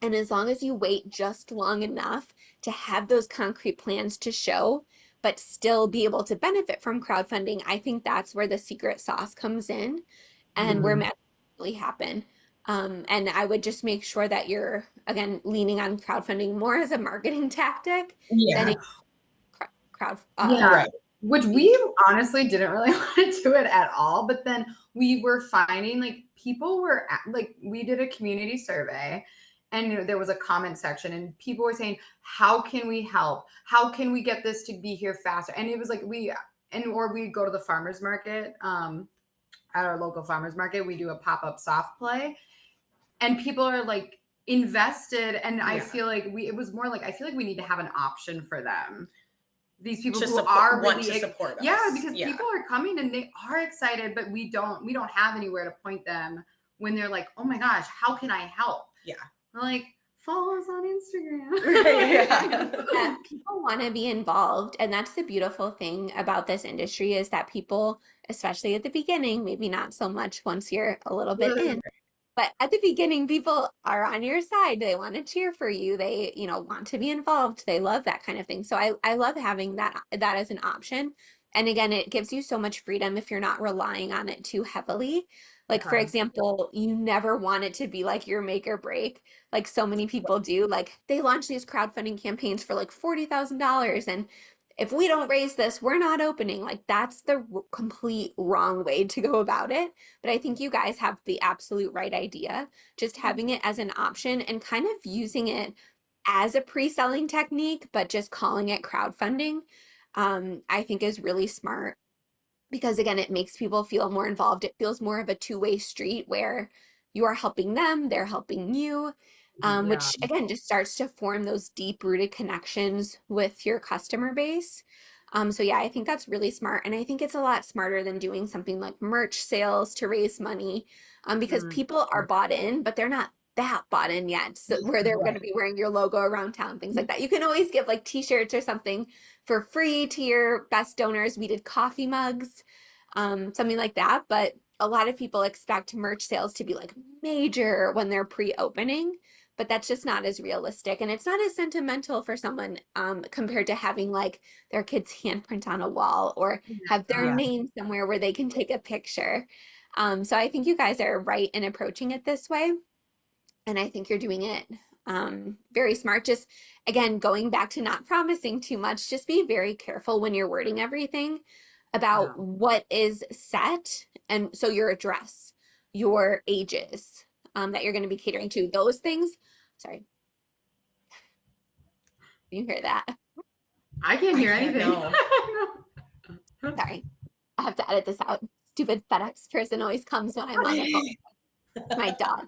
and as long as you wait just long enough to have those concrete plans to show, but still be able to benefit from crowdfunding, I think that's where the secret sauce comes in and where Mhm. magic really happen. And I would just make sure that you're, again, leaning on crowdfunding more as a marketing tactic than a Yeah. crowd. Yeah, Right. which we honestly didn't really want to do it at all, but then we were finding like people were like we did a community survey and there was a comment section and people were saying, "How can we help? How can we get this to be here faster?" And it was like we and or we go to the farmers market at our local farmers market, we do a pop-up soft play, and people are like invested. And I Yeah. feel like it was more like, I feel like we need to have an option for them. These people To who support, are want really, to support yeah, us. because Yeah. people are coming and they are excited, but we don't have anywhere to point them when they're like, oh my gosh, how can I help? Yeah. We're like, follow us on Right. Instagram. Yeah. Yeah, people want to be involved, and that's the beautiful thing about this industry is that people, especially at the beginning, maybe not so much once you're a little bit in, but at the beginning, people are on your side. They want to cheer for you. They, want to be involved. They love that kind of thing. So I love having that as an option. And again, it gives you so much freedom if you're not relying on it too heavily. Like, for Okay. example, you never want it to be like your make or break, like so many people do. Like, they launch these crowdfunding campaigns for like $40,000. And if we don't raise this, we're not opening. Like, that's the complete wrong way to go about it. But I think you guys have the absolute right idea. Just having it as an option and kind of using it as a pre-selling technique, but just calling it crowdfunding, I think is really smart because again, it makes people feel more involved. It feels more of a two-way street where you are helping them, they're helping you, Yeah. which again just starts to form those deep-rooted connections with your customer base. So yeah, I think that's really smart, and I think it's a lot smarter than doing something like merch sales to raise money, because Mm. people are bought in, but they're not that bought in yet, so where they're going to Right. be wearing your logo around town, things like that. You can always give like t-shirts or something for free to your best donors. We did coffee mugs, something like that. But a lot of people expect merch sales to be like major when they're pre-opening, but that's just not as realistic. And it's not as sentimental for someone compared to having like their kid's handprint on a wall or have their Yeah. name somewhere where they can take a picture. So I think you guys are right in approaching it this way. And I think you're doing it very smart. Just again, going back to not promising too much, just be very careful when you're wording everything Yeah. about what is set. And so your address, your ages that you're going to be catering to, those things. Sorry, you hear that? I can't I hear can't anything. know. Sorry, I have to edit this out. Stupid FedEx person always comes when I'm on the phone. It's my dog.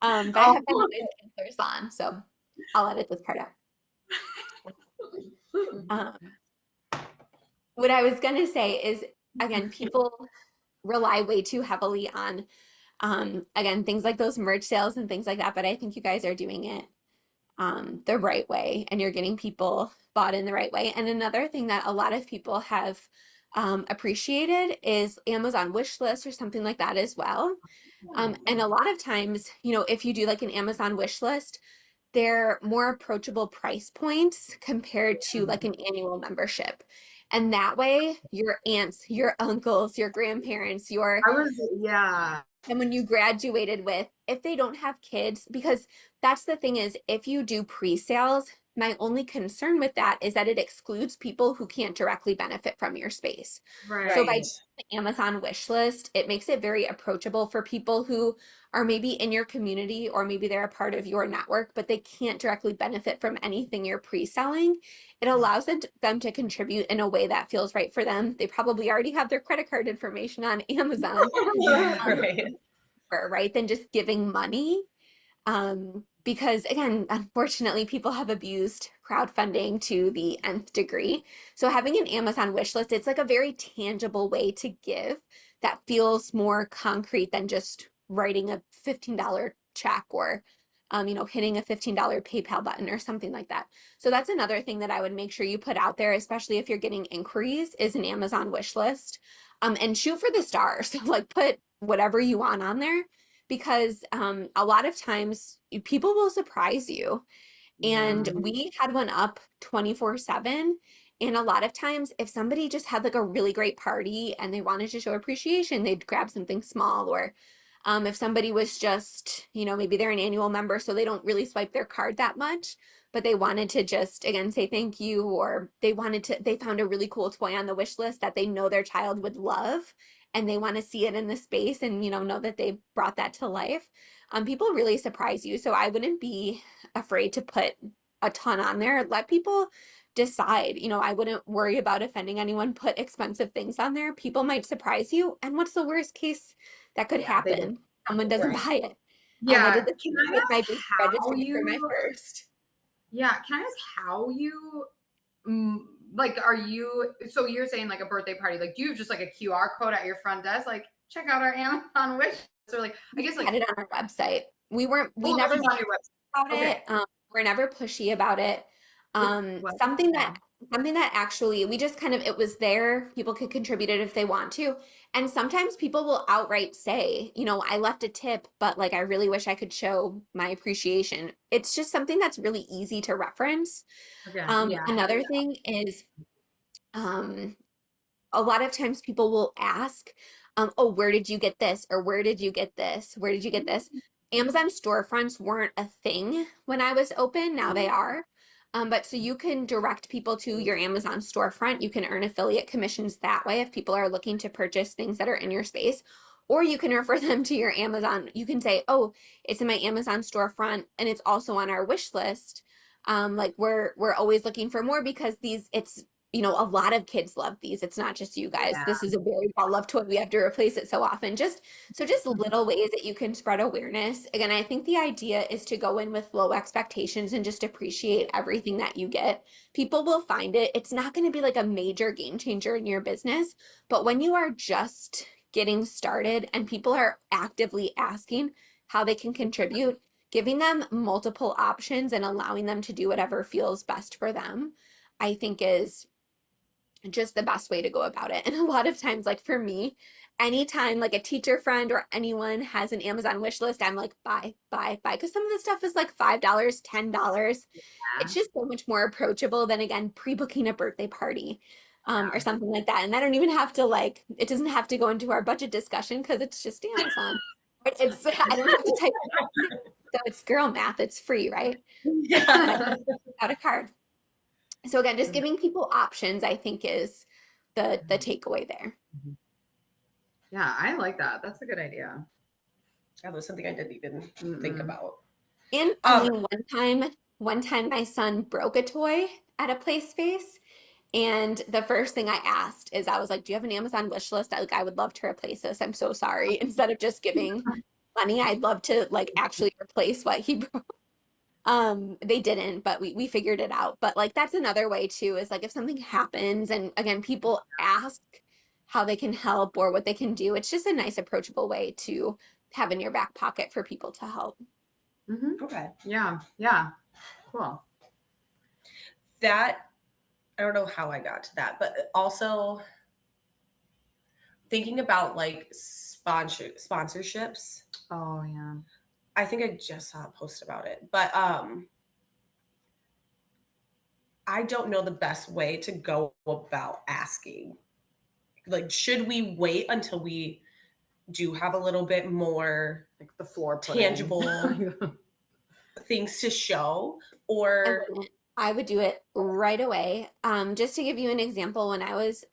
But I Oh. have my noise cancelers on, so I'll edit this part out. Um, what I was gonna say is, again, people rely way too heavily on, again, things like those merch sales and things like that. But I think you guys are doing it the right way, and you're getting people bought in the right way. And another thing that a lot of people have appreciated is Amazon wish list or something like that as well. And a lot of times, if you do like an Amazon wish list, they're more approachable price points compared to like an annual membership. And that way, your aunts, your uncles, your grandparents, your I was, yeah. someone you graduated with, if they don't have kids, because that's the thing is, if you do pre-sales, my only concern with that is that it excludes people who can't directly benefit from your space. So by Right. Right. doing the Amazon wish list, it makes it very approachable for people who are maybe in your community or maybe they're a part of your network, but they can't directly benefit from anything you're pre-selling. It allows them to contribute in a way that feels right for them. They probably already have their credit card information on Amazon, Yeah. um, Right. right, than just giving money. Because again, unfortunately, people have abused crowdfunding to the nth degree. So having an Amazon wish list, it's like a very tangible way to give that feels more concrete than just writing a $15 check or hitting a $15 PayPal button or something like that. So that's another thing that I would make sure you put out there, especially if you're getting inquiries, is an Amazon wish list. And shoot for the stars. Like put whatever you want on there because a lot of times people will surprise you. Yeah. And we had one up 24/7. And a lot of times, if somebody just had like a really great party and they wanted to show appreciation, they'd grab something small. Or if somebody was just, maybe they're an annual member, so they don't really swipe their card that much, but they wanted to just, again, say thank you, or they found a really cool toy on the wish list that they know their child would love and they want to see it in the space and, know that they brought that to life. People really surprise you. So I wouldn't be afraid to put a ton on there. Let people decide. I wouldn't worry about offending anyone. Put expensive things on there. People might surprise you. And what's the worst case that could Yeah, they do. happen? Someone doesn't Right. buy it. I Yeah. did this Can I with ask my big how registry for my you first. Yeah, can I ask how you mm, like are you so you're saying like a birthday party, like do you have just like a QR code at your front desk, like check out our Amazon wish list? Or like I We guess had like it on our website. We oh it's never just on your about website. Okay. it. We're never pushy about it. Which what? Yeah. Something that actually we just kind of it was there. People could contribute it if they want to. And sometimes people will outright say, I left a tip, but like I really wish I could show my appreciation. It's just something that's really easy to reference. Okay. Yeah. Another thing is um a lot of times people will ask, oh, where did you get this? Or where did you get this? Where did you get this? Amazon storefronts weren't a thing when I was open. Now they are. But so you can direct people to your Amazon storefront. You can earn affiliate commissions that way if people are looking to purchase things that are in your space. Or you can refer them to your Amazon. You can say, oh, it's in my Amazon storefront and it's also on our wish list. Like we're always looking for more because it's a lot of kids love these. It's not just you guys. Yeah. This is a very well-loved toy. We have to replace it so often. Just little ways that you can spread awareness. Again, I think the idea is to go in with low expectations and just appreciate everything that you get. People will find it. It's not going to be like a major game changer in your business, but when you are just getting started and people are actively asking how they can contribute, giving them multiple options and allowing them to do whatever feels best for them, I think is just the best way to go about it. And a lot of times, like for me, anytime like a teacher friend or anyone has an Amazon wish list, I'm like, buy, buy, buy. Because some of the stuff is like $5, $10. It's just so much more approachable than again pre-booking a birthday party or Yeah. something like that. And I don't even have to like it doesn't have to go into our budget discussion because it's just Amazon. It's I don't have to type it out. So it's girl math, it's free, right? And I Yeah. got a card. So again, just giving people options, I think, is the takeaway there. Yeah, I like that. That's a good idea. That was something I didn't even think Mm-mm. about. And I Um, mean, one time my son broke a toy at a play space. And the first thing I asked is I was like, do you have an Amazon wish list? I would love to replace this. I'm so sorry. Instead of just giving money, I'd love to like actually replace what he broke. They didn't, but we figured it out. But like that's another way too, is like if something happens and again, people ask how they can help or what they can do, it's just a nice approachable way to have in your back pocket for people to help. okay. Yeah. Yeah. Cool. That I don't know how I got to that, but also thinking about like sponsorships. Oh yeah. I think I just saw a post about it, but I don't know the best way to go about asking. Like, should we wait until we do have a little bit more Like the floor pudding. tangible things to show? I Or wouldn't. I would do it right away. Just to give you an example, when I was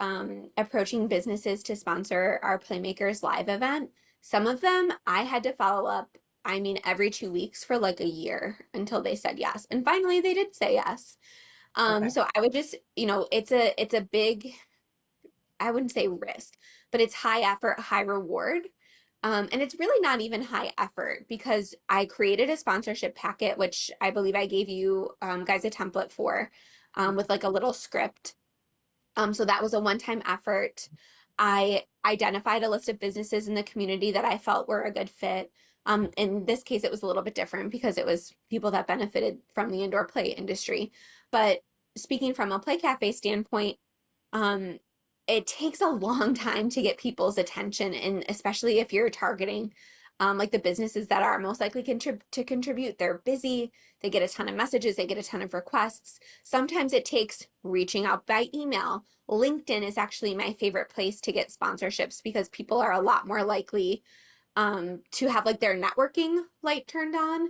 approaching businesses to sponsor our Playmakers Live event, some of them I had to follow up, I mean, every 2 weeks for like a year until they said yes. And finally they did say yes. okay, So I would just, it's a big, I wouldn't say risk, but it's high effort, high reward. And it's really not even high effort because I created a sponsorship packet, which I believe I gave you guys a template for with like a little script. So that was a one-time effort. I identified a list of businesses in the community that I felt were a good fit. In this case, it was a little bit different because it was people that benefited from the indoor play industry. But speaking from a play cafe standpoint, um, it takes a long time to get people's attention, and especially if you're targeting like the businesses that are most likely to contribute, they're busy, they get a ton of messages, they get a ton of requests. Sometimes it takes reaching out by email. LinkedIn is actually my favorite place to get sponsorships because people are a lot more likely to have like their networking light turned on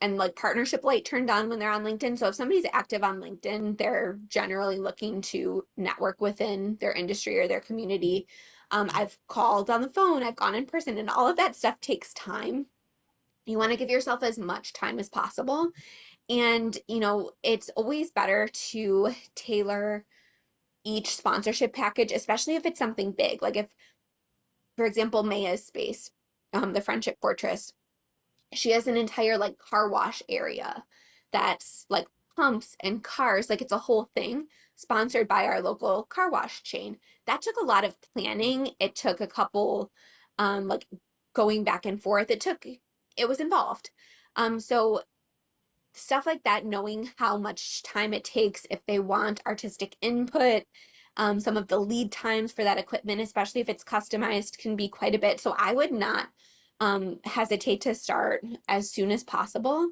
and like partnership light turned on when they're on LinkedIn. So if somebody's active on LinkedIn, they're generally looking to network within their industry or their community. I've called on the phone, I've gone in person, and all of that stuff takes time. You want to give yourself as much time as possible. And, it's always better to tailor each sponsorship package, especially if it's something big. Like if, for example, Maya's space, the Friendship Fortress, she has an entire like car wash area that's like pumps and cars, like it's a whole thing sponsored by our local car wash chain. That took a lot of planning. It took a couple like going back and forth. It was involved. So stuff like that, knowing how much time it takes if they want artistic input, some of the lead times for that equipment, especially if it's customized, can be quite a bit. So I would not hesitate to start as soon as possible,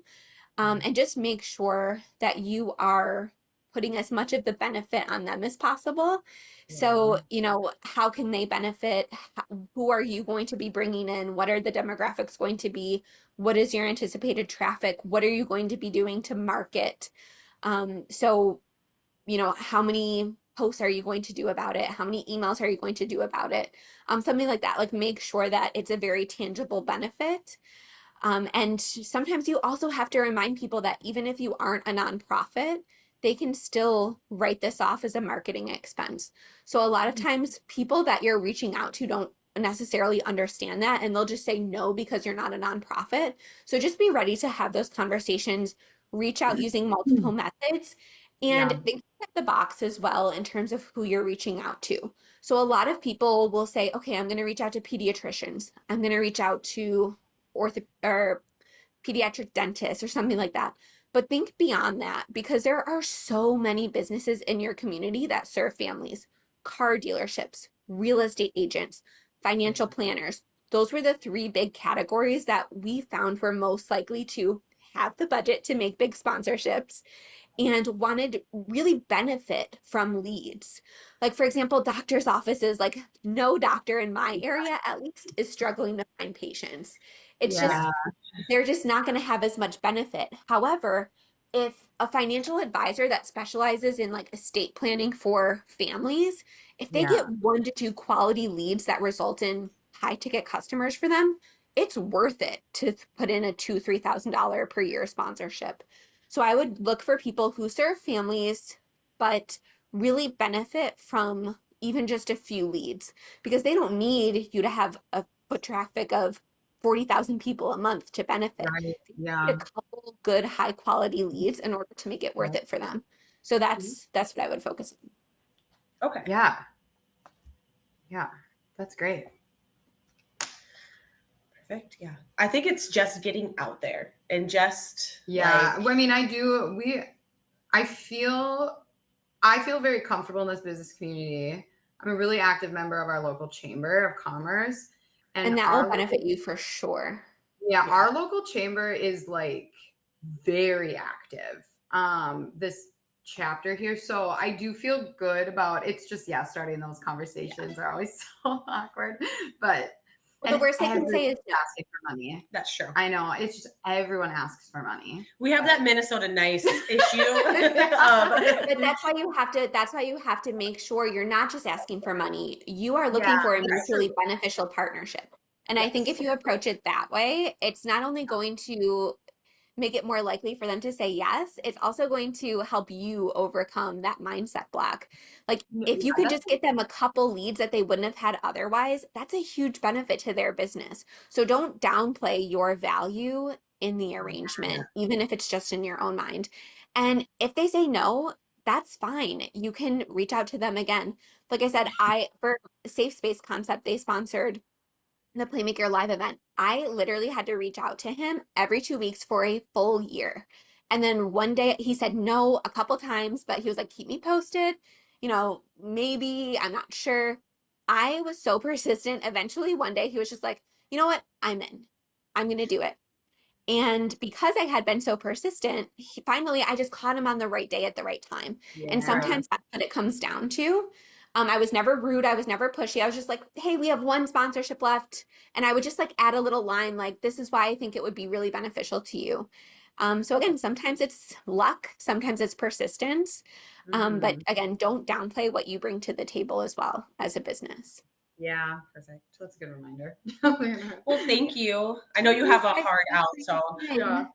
and just make sure that you are putting as much of the benefit on them as possible. So, Yeah. how can they benefit? Who are you going to be bringing in? What are the demographics going to be? What is your anticipated traffic? What are you going to be doing to market? So, how many posts are you going to do about it? How many emails are you going to do about it? Something like that. Like make sure that it's a very tangible benefit. And sometimes you also have to remind people that even if you aren't a nonprofit, they can still write this off as a marketing expense. So a lot of times people that you're reaching out to don't necessarily understand that, and they'll just say no because you're not a nonprofit. So just be ready to have those conversations, reach out using multiple methods, and Yeah. think at the box as well in terms of who you're reaching out to. So a lot of people will say, okay, I'm going to reach out to pediatricians. I'm going to reach out to ortho or pediatric dentist or something like that. But think beyond that because there are so many businesses in your community that serve families, car dealerships, real estate agents, financial planners. Those were the three big categories that we found were most likely to have the budget to make big sponsorships and wanted really benefit from leads. Like, for example, doctor's offices, like no doctor in my area at least is struggling to find patients. It's Yeah. just they're just not going to have as much benefit. However, if a financial advisor that specializes in like estate planning for families, if they Yeah. get 1 to 2 quality leads that result in high ticket customers for them, it's worth it to put in a $2,000 to $3,000 per year sponsorship. So I would look for people who serve families, but really benefit from even just a few leads because they don't need you to have a foot traffic of 40,000 people a month to benefit. Right. A Yeah. couple good high quality leads in order to make it worth Yeah. it for them. So Mhm. that's what I would focus on. Okay. Yeah. Yeah. That's great. Perfect. Yeah. I think it's just getting out there and just Yeah. like, Well, I mean, I feel I feel very comfortable in this business community. I'm a really active member of our local chamber of commerce, and And that will our benefit local you for sure. yeah, yeah. our local chamber is like very active. This chapter here, so I do feel good about it's just yeah, starting those conversations are always so awkward, but Well, the and worst they can everyone's say is no. asking for money. That's true. I know it's just everyone asks for money, We have but that Minnesota nice issue. But that's why you have to make sure you're not just asking for money. You are yeah, looking for a that's true. mutually beneficial partnership. And I think Yes. if you approach it that way, it's not only going to make it more likely for them to say yes, it's also going to help you overcome that mindset block. Like Yeah, if you could that's just get them a couple leads that they wouldn't have had otherwise, that's a huge benefit to their business. So don't downplay your value in the arrangement, even if it's just in your own mind. And if they say no, that's fine. You can reach out to them again. Like I said, I for Safe Space Concept, they sponsored the Playmaker Live event. I literally had to reach out to him every 2 weeks for a full year. And then one day he said no a couple times, but he was like, keep me posted. Maybe, I'm not sure. I was so persistent. Eventually, one day he was just like, you know what? I'm in. I'm going to do it. And because I had been so persistent, finally I just caught him on the right day at the right time. And yeah, sometimes that's what it comes down to. I was never rude. I was never pushy. I was just like, hey, we have one sponsorship left. And I would just like add a little line like, this is why I think it would be really beneficial to you. So again, sometimes it's luck, sometimes it's persistence. But mhm. again, don't downplay what you bring to the table as well as a business. Yeah, perfect. That's a good reminder. Well, thank you. I know you Thank have a you guys hard so much out, for so your Yeah. time.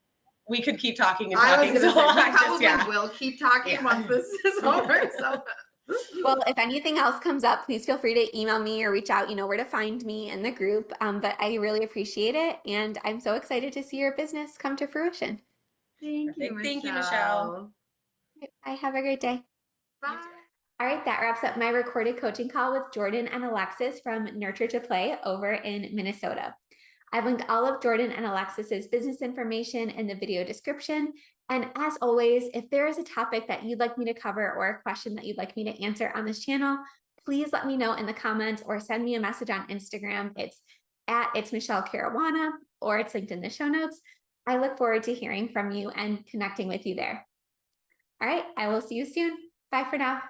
we could keep talking and I was talking. gonna So say we I just, probably yeah. will keep talking Yeah. once this is over. So Well, if anything else comes up, please feel free to email me or reach out. You know where to find me in the group. But I really appreciate it. And I'm so excited to see your business come to fruition. thank you, Perfect. Thank you, Michelle. Michelle. I have a great day. You too. Bye. All right, that wraps up my recorded coaching call with Jordan and Alexis from Nurture to Play over in Minnesota. I've linked all of Jordan and Alexis's business information in the video description. And as always, if there is a topic that you'd like me to cover or a question that you'd like me to answer on this channel, please let me know in the comments or send me a message on Instagram. It's Michelle Caruana, or it's linked in the show notes. I look forward to hearing from you and connecting with you there. All right, I will see you soon. Bye for now.